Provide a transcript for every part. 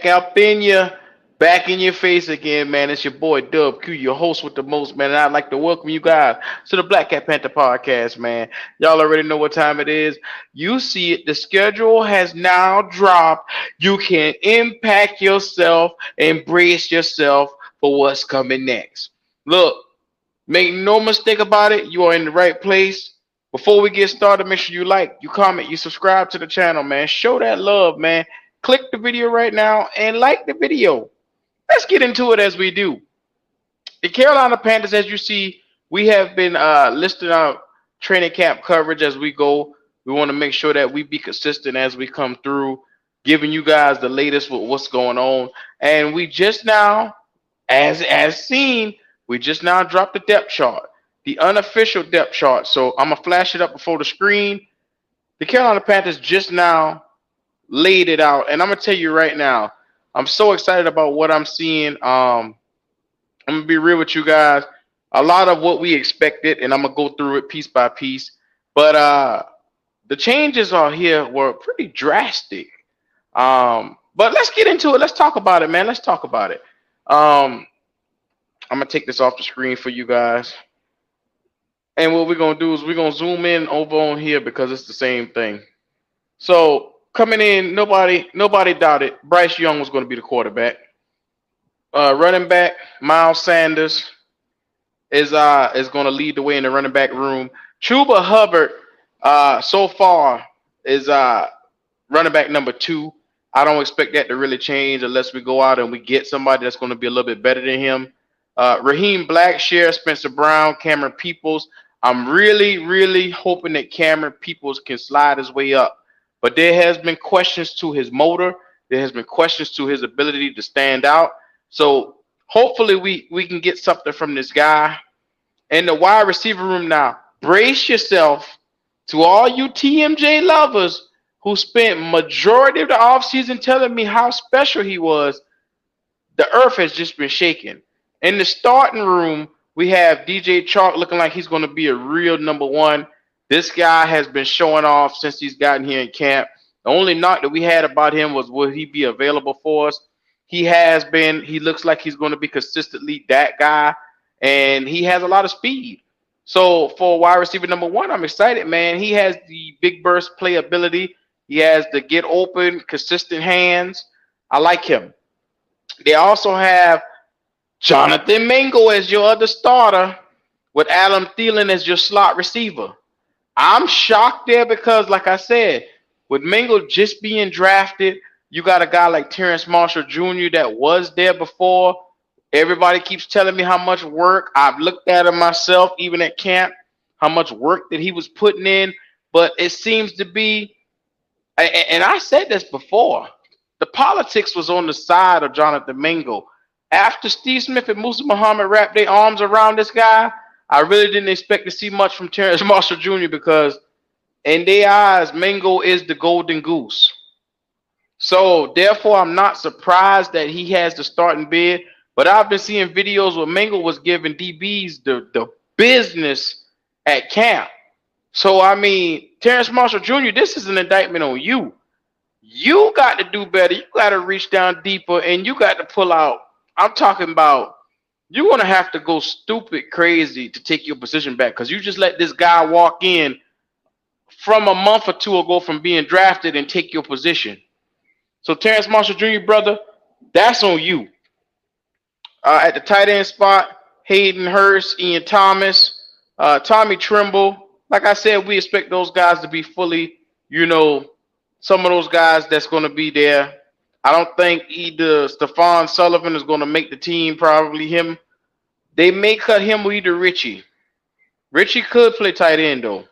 back up in you, back in your face again, man. It's your boy Dub Q, your host with the most, man. And I'd like to welcome you guys to the Black Cat Panther podcast, man. Y'all already know what time it is. You see it. The schedule has now dropped. You can impact yourself and brace yourself for what's coming next. Look, make no mistake about it. You are in the right place. Before we get started, make sure you like, you comment, you subscribe to the channel, man. Show that love, man. Click the video right now and like the video. Let's get into it as we do. The Carolina Panthers, as you see, we have been listing out training camp coverage as we go. We want to make sure that we be consistent as we come through, giving you guys the latest with what's going on. And we just now, as seen, we just now dropped the depth chart, the unofficial depth chart. So I'm gonna flash it up before the screen. The Carolina Panthers just now laid it out, and I'm gonna tell you right now, I'm so excited about what I'm seeing. I'm gonna be real with you guys. A lot of what we expected, and I'm gonna go through it piece by piece. But the changes out here were pretty drastic. But let's get into it. Let's talk about it, man. Let's talk about it. I'm gonna take this off the screen for you guys. And what we're gonna do is we're gonna zoom in over on here because it's the same thing. So coming in, nobody doubted Bryce Young was going to be the quarterback. Running back Miles Sanders is going to lead the way in the running back room. Chuba Hubbard so far is running back number 2. I don't expect that to really change unless we go out and we get somebody that's going to be a little bit better than him. Raheem Blackshear, Spencer Brown, Cameron Peoples. I'm really hoping that Cameron Peoples can slide his way up. But there has been questions to his motor. There has been questions to his ability to stand out. So hopefully we can get something from this guy. In the wide receiver room now, brace yourself to all you TMJ lovers who spent majority of the offseason telling me how special he was. The earth has just been shaken. In the starting room, we have DJ Chark looking like he's going to be a real number 1. This guy has been showing off since he's gotten here in camp. The only knock that we had about him was will he be available for us? He has been. He looks like he's going to be consistently that guy, and he has a lot of speed. So for wide receiver number 1, I'm excited, man. He has the big burst playability. He has the get open, consistent hands. I like him. They also have Jonathan Mingo as your other starter with Adam Thielen as your slot receiver. I'm shocked there because, like I said, with Mingo just being drafted, you got a guy like Terrence Marshall Jr. that was there before. Everybody keeps telling me how much work. I've looked at him myself, even at camp, how much work that he was putting in. But it seems to be, and I said this before, the politics was on the side of Jonathan Mingo. After Steve Smith and Musa Muhammad wrapped their arms around this guy, I really didn't expect to see much from Terrence Marshall Jr. because in their eyes, Mingo is the golden goose. So therefore, I'm not surprised that he has the starting bid. But I've been seeing videos where Mingo was giving DBs the business at camp. So, I mean, Terrence Marshall Jr., this is an indictment on you. You got to do better. You got to reach down deeper, and you got to pull out. I'm talking about you're going to have to go stupid crazy to take your position back because you just let this guy walk in from a month or 2 ago from being drafted and take your position. So Terrence Marshall Jr., brother, that's on you. At the tight end spot, Hayden Hurst, Ian Thomas, Tommy Trimble. Like I said, we expect those guys to be fully, some of those guys that's going to be there. I don't think either Stephon Sullivan is going to make the team, probably him. They may cut him or either Richie. Richie could play tight end, though.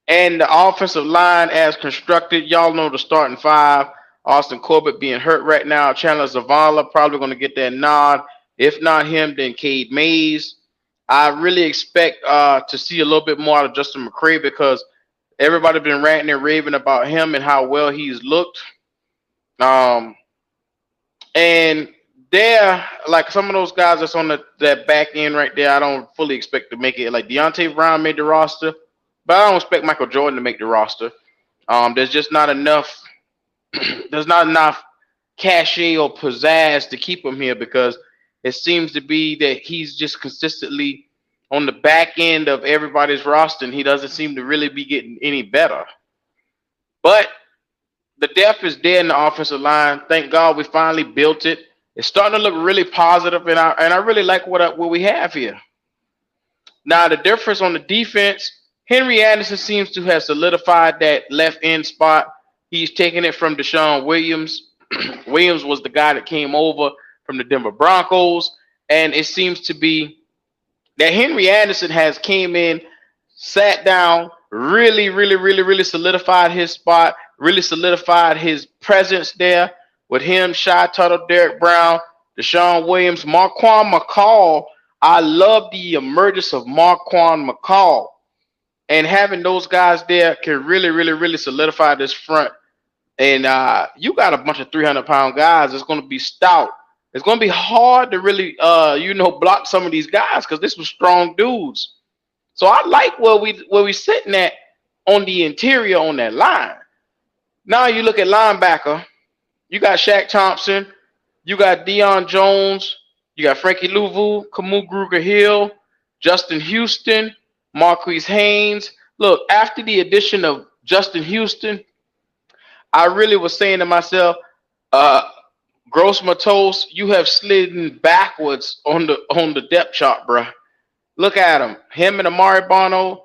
And the offensive line as constructed, y'all know the starting 5. Austin Corbett being hurt right now. Chandler Zavala probably going to get that nod. If not him, then Cade Mays. I really expect to see a little bit more out of Justin McCray because everybody been ranting and raving about him and how well he's looked. And there, like some of those guys that's on that back end right there, I don't fully expect to make it. Like Deontay Brown made the roster, but I don't expect Michael Jordan to make the roster. There's just not enough. There's not enough cachet or pizzazz to keep him here because it seems to be that he's just consistently on the back end of everybody's roster and he doesn't seem to really be getting any better. But the depth is there in the offensive line. Thank God we finally built it. It's starting to look really positive, and I really like what we have here. Now the difference on the defense, Henry Anderson seems to have solidified that left end spot. He's taking it from Deshaun Williams. Williams was the guy that came over from the Denver Broncos, and it seems to be that Henry Anderson has came in, sat down, really solidified his spot, really solidified his presence there with him, Shy Tuttle, Derek Brown, Deshaun Williams, Marquand McCall. I love the emergence of Marquand McCall. And having those guys there can really solidify this front. And you got a bunch of 300-pound guys. It's going to be stout. It's going to be hard to really, block some of these guys because this was strong dudes. So I like where we sitting at on the interior on that line. Now you look at linebacker. You got Shaq Thompson. You got Deion Jones. You got Frankie Louvu, 𝐥𝐤𝐤𝐞, Justin Houston, Marquise Haynes. Look, after the addition of Justin Houston, I really was saying to myself, Gross Matos, you have slidden backwards on the depth chart, bro. Look at him. Him and Amari Bono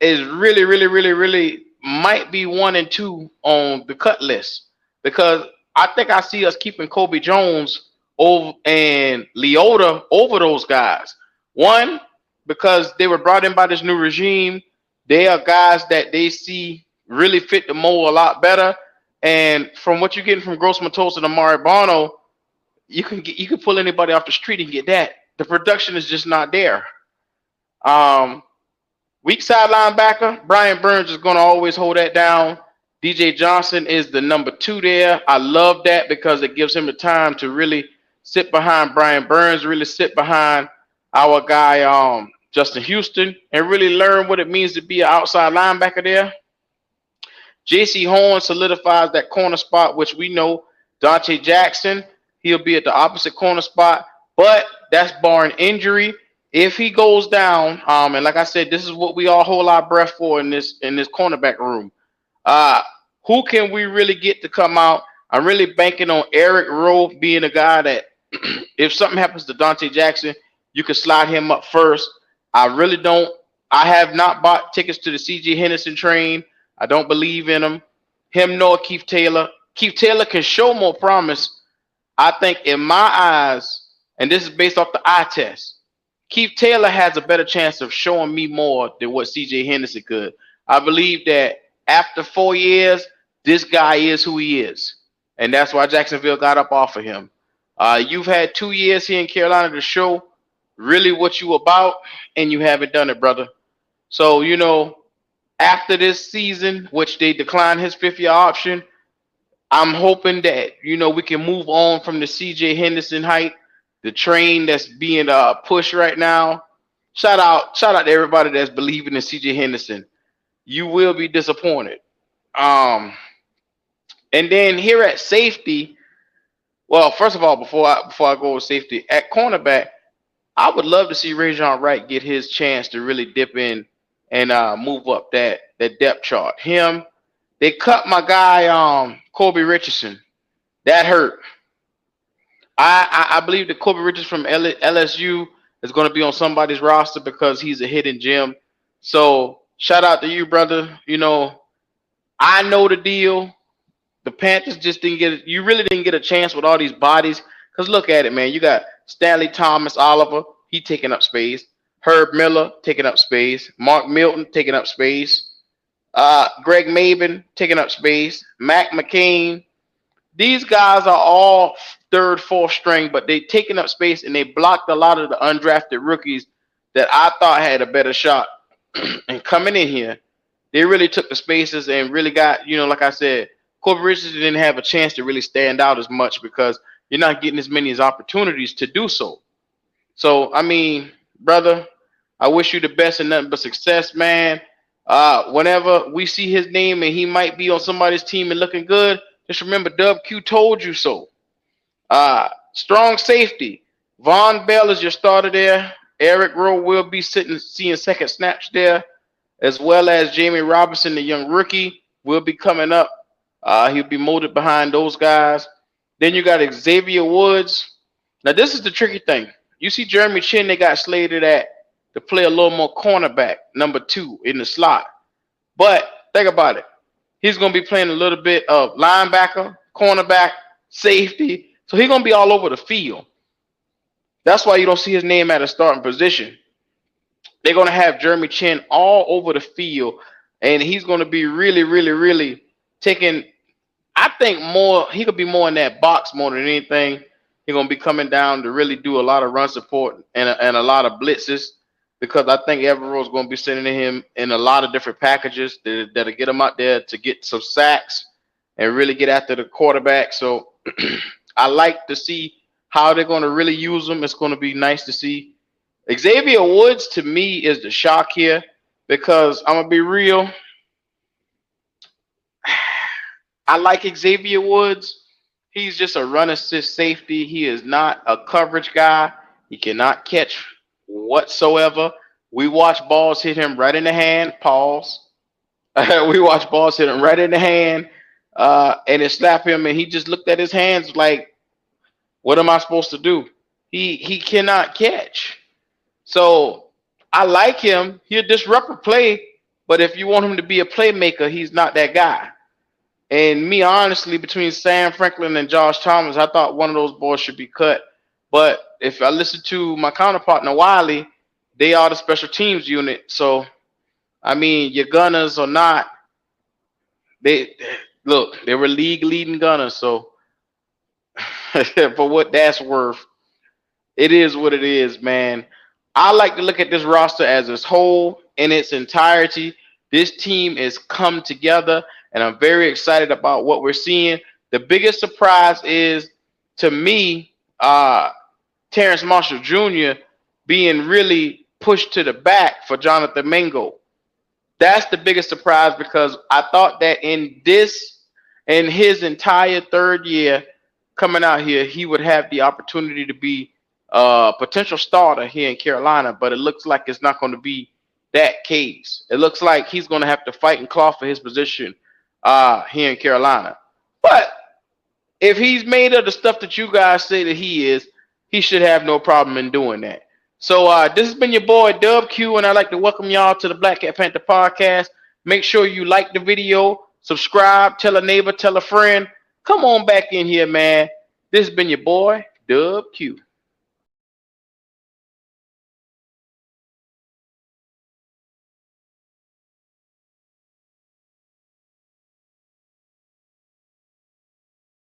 is really might be 1 and 2 on the cut list because I think I see us keeping Kobe Jones over and Leota over those guys. One, because they were brought in by this new regime. They are guys that they see really fit the mold a lot better. And from what you're getting from Gross Matos and Amari Bono, you can pull anybody off the street and get that. The production is just not there. Weak side linebacker, Brian Burns is going to always hold that down. DJ Johnson is the number 2 there. I love that because it gives him the time to really sit behind Brian Burns, really sit behind our guy Justin Houston, and really learn what it means to be an outside linebacker there. J.C. Horn solidifies that corner spot, which we know Dante Jackson, he'll be at the opposite corner spot, but that's barring injury. If he goes down, and like I said, this is what we all hold our breath for in this cornerback room. Who can we really get to come out? I'm really banking on Eric Rowe being a guy that if something happens to Dante Jackson, you can slide him up first. I have not bought tickets to the C.J. Henderson train. I don't believe in him. Him nor Keith Taylor. Keith Taylor can show more promise. I think in my eyes, and this is based off the eye test, Keith Taylor has a better chance of showing me more than what C.J. Henderson could. I believe that after 4 years, this guy is who he is. And that's why Jacksonville got up off of him. You've had 2 years here in Carolina to show really what you about, and you haven't done it, brother. So, after this season, which they declined his 5th-year option, I'm hoping that, we can move on from the C.J. Henderson hype, the train that's being pushed right now. Shout out to everybody that's believing in C.J. Henderson. You will be disappointed. And then here at safety, well, first of all, before I go with safety, at cornerback, I would love to see Rajon Wright get his chance to really dip in and move up that depth chart. They cut my guy Kobe Richardson. That hurt. I believe that Kobe Richardson from LSU is going to be on somebody's roster because he's a hidden gem. So shout out to you, brother. I know the deal. The Panthers just you really didn't get a chance with all these bodies. Because look at it, man. You got Stanley Thomas Oliver. He taking up space. Herb Miller taking up space. Mark Milton taking up space. Greg Maben taking up space. Mac McCain. These guys are all 3rd, 4th string, but they taking up space and they blocked a lot of the undrafted rookies that I thought had a better shot. And coming in here, they really took the spaces and really got, like I said, Kobe Richardson didn't have a chance to really stand out as much because you're not getting as many opportunities to do so. So, I mean, brother, I wish you the best and nothing but success, man. Whenever we see his name and he might be on somebody's team and looking good, just remember Dub Q told you so. Strong safety. Von Bell is your starter there. Eric Rowe will be seeing second snaps there, as well as Jamie Robinson, the young rookie, will be coming up. He'll be molded behind those guys. Then you got Xavier Woods. Now this is the tricky thing. You see Jeremy Chin, they got slated at to play a little more cornerback, number 2 in the slot. But think about it. He's going to be playing a little bit of linebacker, cornerback, safety. So he's going to be all over the field. That's why you don't see his name at a starting position. They're going to have Jeremy Chin all over the field, and he's going to be really, really, really taking. I think more. He could be more in that box more than anything. He's going to be coming down to really do a lot of run support and a lot of blitzes, because I think Evero's going to be sending him in a lot of different packages that'll get him out there to get some sacks and really get after the quarterback. So I like to see how they're going to really use him. It's going to be nice to see. Xavier Woods, to me, is the shock here, because I'm going to be real. I like Xavier Woods. He's just a run assist safety. He is not a coverage guy. He cannot catch whatsoever. We watch balls hit him right in the hand. Pause. We watch balls hit him right in the hand, and it slapped him, and he just looked at his hands like, what am I supposed to do? He cannot catch. So I like him. He'll disrupt a play, but if you want him to be a playmaker, he's not that guy. And me, honestly, between Sam Franklin and Josh Thomas, I thought one of those boys should be cut. But if I listen to my counterpart, Wiley, they are the special teams unit. So, I mean, your gunners or not, they were league leading gunners. So, for what that's worth, it is what it is, man. I like to look at this roster as a whole in its entirety. This team is come together, and I'm very excited about what we're seeing. The biggest surprise is, to me, Terrence Marshall Jr. being really pushed to the back for Jonathan Mingo. That's the biggest surprise, because I thought that in his entire third year coming out here, he would have the opportunity to be a potential starter here in Carolina, but it looks like it's not going to be that case. It looks like he's going to have to fight and claw for his position here in Carolina. But if he's made of the stuff that you guys say that he is, he should have no problem in doing that. So this has been your boy 𝐥𝐤, and I'd like to welcome y'all to the Black Cat Panther podcast. Make sure you like the video, subscribe, tell a neighbor, tell a friend. Come on back in here, man. This has been your boy 𝐥𝐤.